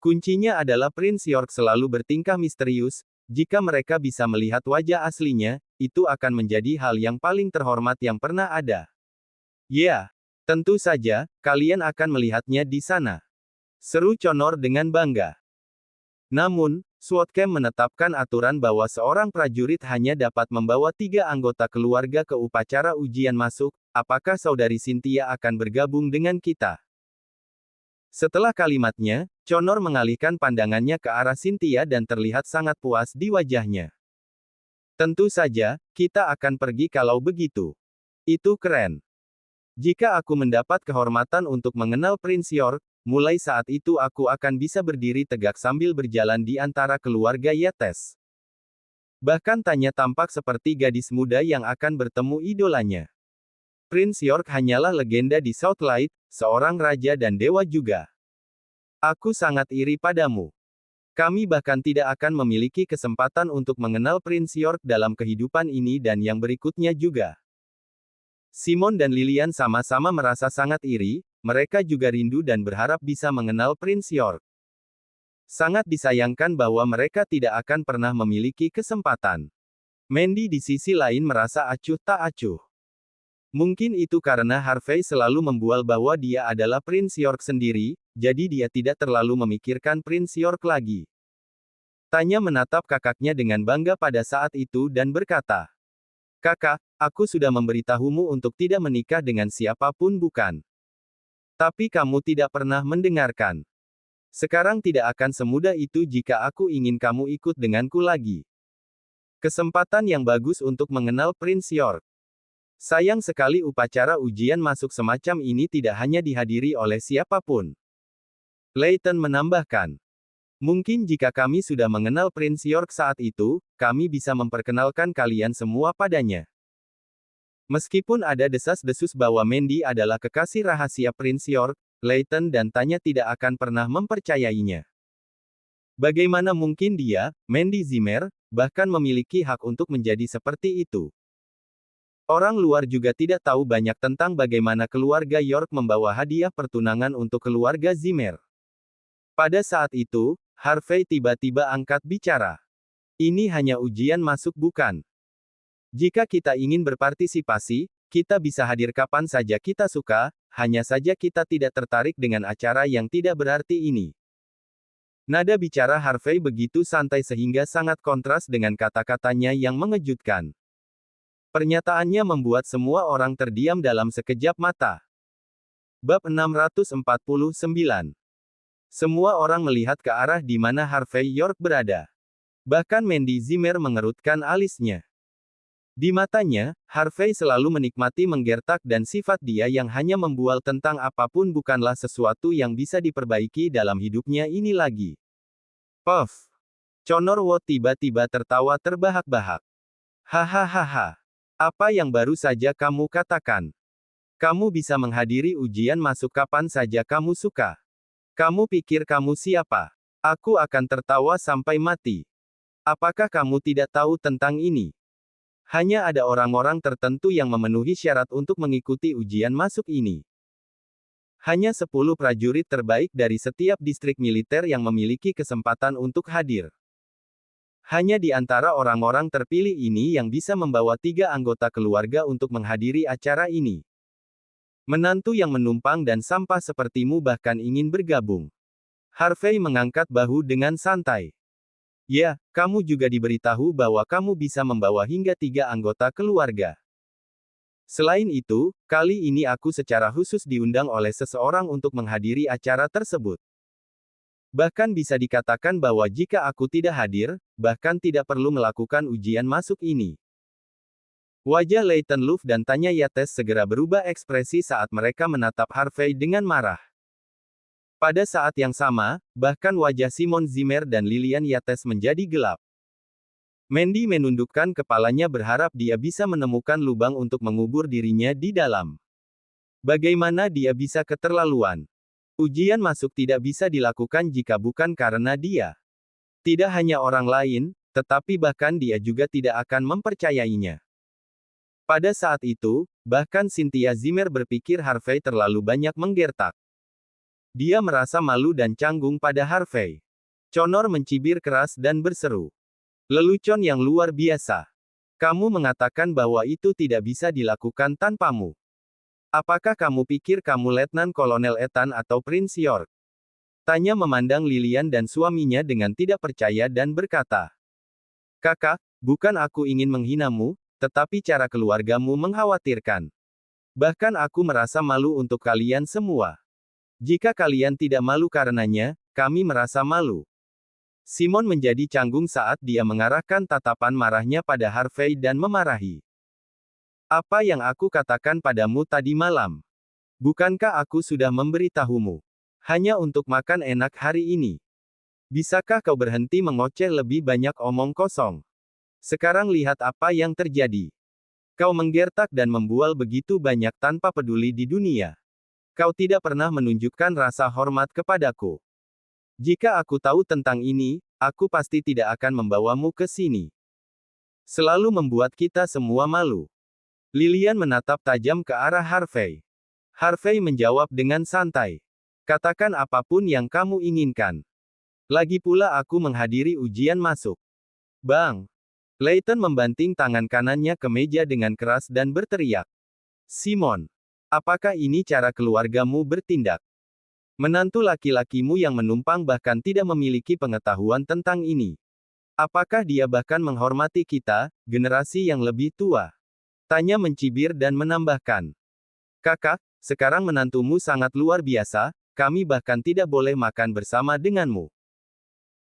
Kuncinya adalah Prince York selalu bertingkah misterius, jika mereka bisa melihat wajah aslinya, itu akan menjadi hal yang paling terhormat yang pernah ada. Ya, tentu saja, kalian akan melihatnya di sana. Seru Connor dengan bangga. Namun, SWAT Camp menetapkan aturan bahwa seorang prajurit hanya dapat membawa 3 anggota keluarga ke upacara ujian masuk, apakah saudari Cynthia akan bergabung dengan kita? Setelah kalimatnya, Connor mengalihkan pandangannya ke arah Cynthia dan terlihat sangat puas di wajahnya. Tentu saja, kita akan pergi kalau begitu. Itu keren. Jika aku mendapat kehormatan untuk mengenal Prince York, mulai saat itu aku akan bisa berdiri tegak sambil berjalan di antara keluarga Yates. Bahkan Tanya tampak seperti gadis muda yang akan bertemu idolanya. Prince York hanyalah legenda di Southlight, seorang raja dan dewa juga. Aku sangat iri padamu. Kami bahkan tidak akan memiliki kesempatan untuk mengenal Prince York dalam kehidupan ini dan yang berikutnya juga. Simon dan Lilian sama-sama merasa sangat iri, mereka juga rindu dan berharap bisa mengenal Prince York. Sangat disayangkan bahwa mereka tidak akan pernah memiliki kesempatan. Mandy di sisi lain merasa acuh tak acuh. Mungkin itu karena Harvey selalu membual bahwa dia adalah Prince York sendiri, jadi dia tidak terlalu memikirkan Prince York lagi. Tanya menatap kakaknya dengan bangga pada saat itu dan berkata, Kakak, aku sudah memberitahumu untuk tidak menikah dengan siapapun bukan? Tapi kamu tidak pernah mendengarkan. Sekarang tidak akan semudah itu jika aku ingin kamu ikut denganku lagi. Kesempatan yang bagus untuk mengenal Prince York. Sayang sekali upacara ujian masuk semacam ini tidak hanya dihadiri oleh siapapun. Layton menambahkan. Mungkin jika kami sudah mengenal Prince York saat itu, kami bisa memperkenalkan kalian semua padanya. Meskipun ada desas-desus bahwa Mandy adalah kekasih rahasia Prince York, Layton dan Tanya tidak akan pernah mempercayainya. Bagaimana mungkin dia, Mandy Zimmer, bahkan memiliki hak untuk menjadi seperti itu? Orang luar juga tidak tahu banyak tentang bagaimana keluarga York membawa hadiah pertunangan untuk keluarga Zimmer. Pada saat itu, Harvey tiba-tiba angkat bicara. Ini hanya ujian masuk bukan? Jika kita ingin berpartisipasi, kita bisa hadir kapan saja kita suka, hanya saja kita tidak tertarik dengan acara yang tidak berarti ini. Nada bicara Harvey begitu santai sehingga sangat kontras dengan kata-katanya yang mengejutkan. Pernyataannya membuat semua orang terdiam dalam sekejap mata. Bab 649. Semua orang melihat ke arah di mana Harvey York berada. Bahkan Mandy Zimmer mengerutkan alisnya. Di matanya, Harvey selalu menikmati menggertak dan sifat dia yang hanya membual tentang apapun bukanlah sesuatu yang bisa diperbaiki dalam hidupnya ini lagi. Puff. Connor Watt tiba-tiba tertawa terbahak-bahak. Hahaha. Apa yang baru saja kamu katakan? Kamu bisa menghadiri ujian masuk kapan saja kamu suka. Kamu pikir kamu siapa? Aku akan tertawa sampai mati. Apakah kamu tidak tahu tentang ini? Hanya ada orang-orang tertentu yang memenuhi syarat untuk mengikuti ujian masuk ini. Hanya 10 prajurit terbaik dari setiap distrik militer yang memiliki kesempatan untuk hadir. Hanya di antara orang-orang terpilih ini yang bisa membawa 3 anggota keluarga untuk menghadiri acara ini. Menantu yang menumpang dan sampah sepertimu bahkan ingin bergabung. Harvey mengangkat bahu dengan santai. Ya, kamu juga diberitahu bahwa kamu bisa membawa hingga 3 anggota keluarga. Selain itu, kali ini aku secara khusus diundang oleh seseorang untuk menghadiri acara tersebut. Bahkan bisa dikatakan bahwa jika aku tidak hadir, bahkan tidak perlu melakukan ujian masuk ini. Wajah Layton Luff dan Tanya Yates segera berubah ekspresi saat mereka menatap Harvey dengan marah. Pada saat yang sama, bahkan wajah Simon Zimmer dan Lillian Yates menjadi gelap. Mandy menundukkan kepalanya berharap dia bisa menemukan lubang untuk mengubur dirinya di dalam. Bagaimana dia bisa keterlaluan? Ujian masuk tidak bisa dilakukan jika bukan karena dia. Tidak hanya orang lain, tetapi bahkan dia juga tidak akan mempercayainya. Pada saat itu, bahkan Cynthia Zimmer berpikir Harvey terlalu banyak menggertak. Dia merasa malu dan canggung pada Harvey. Connor mencibir keras dan berseru. Lelucon yang luar biasa. Kamu mengatakan bahwa itu tidak bisa dilakukan tanpamu. Apakah kamu pikir kamu Letnan Kolonel Ethan atau Prince York? Tanya memandang Lillian dan suaminya dengan tidak percaya dan berkata. Kakak, bukan aku ingin menghinamu, tetapi cara keluargamu mengkhawatirkan. Bahkan aku merasa malu untuk kalian semua. Jika kalian tidak malu karenanya, kami merasa malu. Simon menjadi canggung saat dia mengarahkan tatapan marahnya pada Harvey dan memarahi. Apa yang aku katakan padamu tadi malam? Bukankah aku sudah memberitahumu? Hanya untuk makan enak hari ini. Bisakah kau berhenti mengoceh lebih banyak omong kosong? Sekarang lihat apa yang terjadi. Kau menggertak dan membual begitu banyak tanpa peduli di dunia. Kau tidak pernah menunjukkan rasa hormat kepadaku. Jika aku tahu tentang ini, aku pasti tidak akan membawamu ke sini. Selalu membuat kita semua malu. Lillian menatap tajam ke arah Harvey. Harvey menjawab dengan santai. Katakan apapun yang kamu inginkan. Lagi pula aku menghadiri ujian masuk. Bang! Layton membanting tangan kanannya ke meja dengan keras dan berteriak. Simon! Apakah ini cara keluargamu bertindak? Menantu laki-lakimu yang menumpang bahkan tidak memiliki pengetahuan tentang ini. Apakah dia bahkan menghormati kita, generasi yang lebih tua? Matanya mencibir dan menambahkan. Kakak, sekarang menantumu sangat luar biasa, kami bahkan tidak boleh makan bersama denganmu.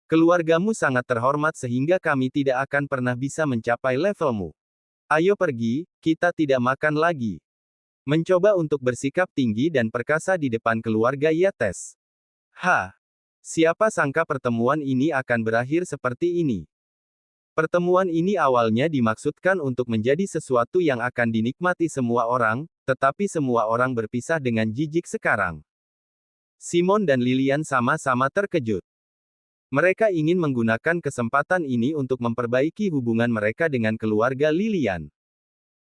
Keluargamu sangat terhormat sehingga kami tidak akan pernah bisa mencapai levelmu. Ayo pergi, kita tidak makan lagi. Mencoba untuk bersikap tinggi dan perkasa di depan keluarga Yates. Siapa sangka pertemuan ini akan berakhir seperti ini. Pertemuan ini awalnya dimaksudkan untuk menjadi sesuatu yang akan dinikmati semua orang, tetapi semua orang berpisah dengan jijik sekarang. Simon dan Lilian sama-sama terkejut. Mereka ingin menggunakan kesempatan ini untuk memperbaiki hubungan mereka dengan keluarga Lilian.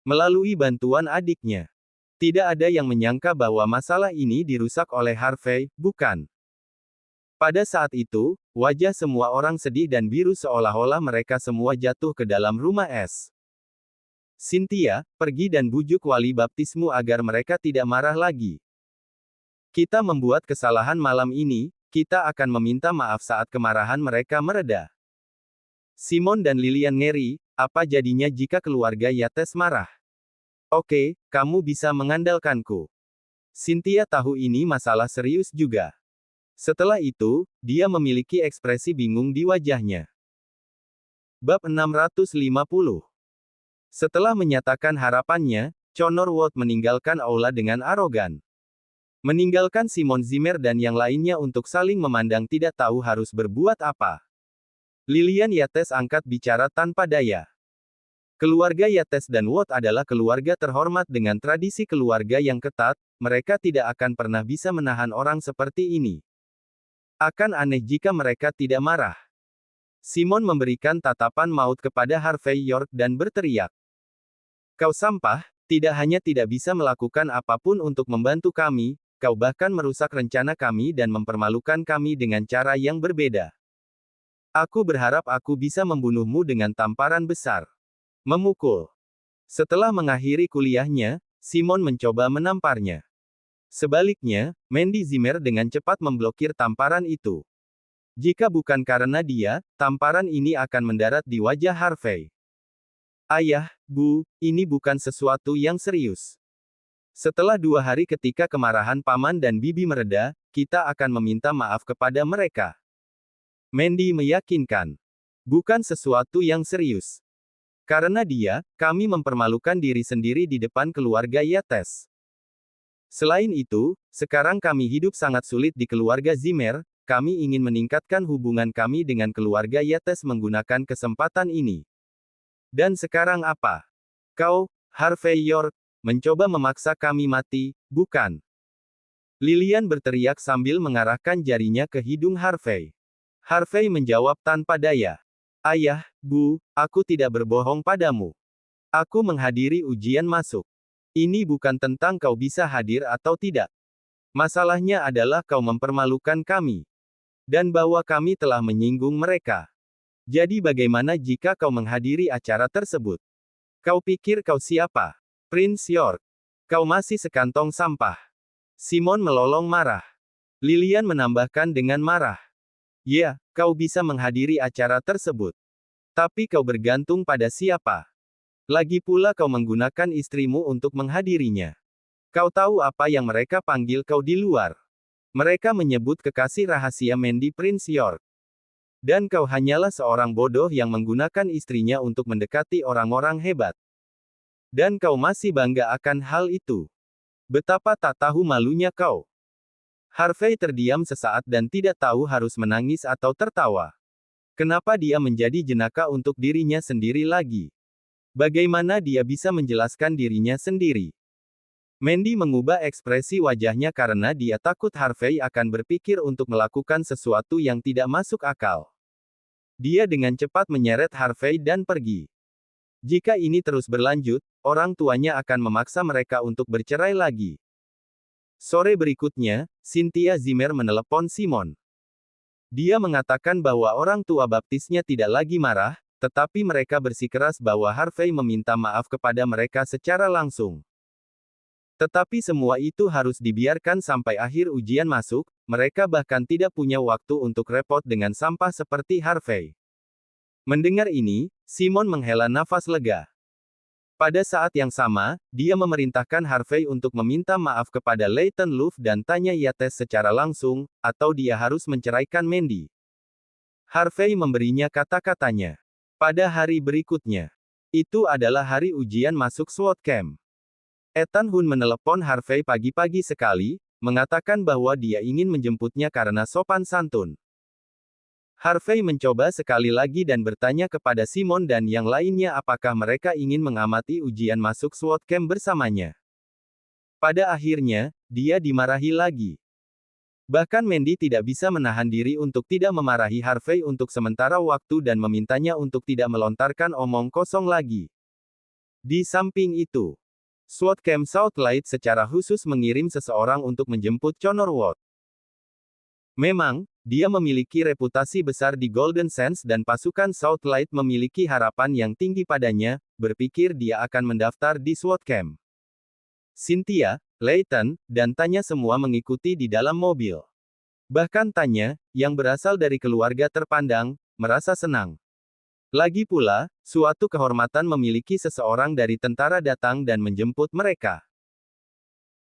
Melalui bantuan adiknya. Tidak ada yang menyangka bahwa masalah ini dirusak oleh Harvey, bukan? Pada saat itu, wajah semua orang sedih dan biru seolah-olah mereka semua jatuh ke dalam rumah es. Cynthia, pergi dan bujuk wali baptismu agar mereka tidak marah lagi. Kita membuat kesalahan malam ini, kita akan meminta maaf saat kemarahan mereka mereda. Simon dan Lilian ngeri, apa jadinya jika keluarga Yates marah? Oke, kamu bisa mengandalkanku. Cynthia tahu ini masalah serius juga. Setelah itu, dia memiliki ekspresi bingung di wajahnya. Bab 650. Setelah menyatakan harapannya, Connor Ward meninggalkan aula dengan arogan. Meninggalkan Simon Zimmer dan yang lainnya untuk saling memandang tidak tahu harus berbuat apa. Lilian Yates angkat bicara tanpa daya. Keluarga Yates dan Ward adalah keluarga terhormat dengan tradisi keluarga yang ketat, mereka tidak akan pernah bisa menahan orang seperti ini. Akan aneh jika mereka tidak marah. Simon memberikan tatapan maut kepada Harvey York dan berteriak. Kau sampah, tidak hanya tidak bisa melakukan apapun untuk membantu kami, kau bahkan merusak rencana kami dan mempermalukan kami dengan cara yang berbeda. Aku berharap aku bisa membunuhmu dengan tamparan besar. Memukul. Setelah mengakhiri kuliahnya, Simon mencoba menamparnya. Sebaliknya, Mandy Zimmer dengan cepat memblokir tamparan itu. Jika bukan karena dia, tamparan ini akan mendarat di wajah Harvey. Ayah, Bu, ini bukan sesuatu yang serius. Setelah 2 hari ketika kemarahan Paman dan Bibi mereda, kita akan meminta maaf kepada mereka. Mandy meyakinkan. Bukan sesuatu yang serius. Karena dia, kami mempermalukan diri sendiri di depan keluarga Yates. Selain itu, sekarang kami hidup sangat sulit di keluarga Zimmer, kami ingin meningkatkan hubungan kami dengan keluarga Yates menggunakan kesempatan ini. Dan sekarang apa? Kau, Harvey York, mencoba memaksa kami mati, bukan? Lilian berteriak sambil mengarahkan jarinya ke hidung Harvey. Harvey menjawab tanpa daya. Ayah, Bu, aku tidak berbohong padamu. Aku menghadiri ujian masuk. Ini bukan tentang kau bisa hadir atau tidak. Masalahnya adalah kau mempermalukan kami. Dan bahwa kami telah menyinggung mereka. Jadi bagaimana jika kau menghadiri acara tersebut? Kau pikir kau siapa? Prince York. Kau masih sekantong sampah. Simon melolong marah. Lilian menambahkan dengan marah. Ya, kau bisa menghadiri acara tersebut. Tapi kau bergantung pada siapa? Lagi pula kau menggunakan istrimu untuk menghadirinya. Kau tahu apa yang mereka panggil kau di luar? Mereka menyebut kekasih rahasia Mandy Prince York. Dan kau hanyalah seorang bodoh yang menggunakan istrinya untuk mendekati orang-orang hebat. Dan kau masih bangga akan hal itu. Betapa tak tahu malunya kau. Harvey terdiam sesaat dan tidak tahu harus menangis atau tertawa. Kenapa dia menjadi jenaka untuk dirinya sendiri lagi? Bagaimana dia bisa menjelaskan dirinya sendiri? Mandy mengubah ekspresi wajahnya karena dia takut Harvey akan berpikir untuk melakukan sesuatu yang tidak masuk akal. Dia dengan cepat menyeret Harvey dan pergi. Jika ini terus berlanjut, orang tuanya akan memaksa mereka untuk bercerai lagi. Sore berikutnya, Cynthia Zimmer menelepon Simon. Dia mengatakan bahwa orang tua baptisnya tidak lagi marah, tetapi mereka bersikeras bahwa Harvey meminta maaf kepada mereka secara langsung. Tetapi semua itu harus dibiarkan sampai akhir ujian masuk, mereka bahkan tidak punya waktu untuk repot dengan sampah seperti Harvey. Mendengar ini, Simon menghela nafas lega. Pada saat yang sama, dia memerintahkan Harvey untuk meminta maaf kepada Leighton Louf dan tanya Yates secara langsung, atau dia harus menceraikan Mandy. Harvey memberinya kata-katanya. Pada hari berikutnya, itu adalah hari ujian masuk SWAT camp. Ethan Hunt menelepon Harvey pagi-pagi sekali, mengatakan bahwa dia ingin menjemputnya karena sopan santun. Harvey mencoba sekali lagi dan bertanya kepada Simon dan yang lainnya apakah mereka ingin mengamati ujian masuk SWAT camp bersamanya. Pada akhirnya, dia dimarahi lagi. Bahkan Mandy tidak bisa menahan diri untuk tidak memarahi Harvey untuk sementara waktu dan memintanya untuk tidak melontarkan omong kosong lagi. Di samping itu, SWAT camp Southlight secara khusus mengirim seseorang untuk menjemput Connor Watt. Memang, dia memiliki reputasi besar di Golden Sands dan pasukan Southlight memiliki harapan yang tinggi padanya, berpikir dia akan mendaftar di SWAT camp. Cynthia, Leighton, dan Tanya semua mengikuti di dalam mobil. Bahkan Tanya, yang berasal dari keluarga terpandang, merasa senang. Lagi pula, suatu kehormatan memiliki seseorang dari tentara datang dan menjemput mereka.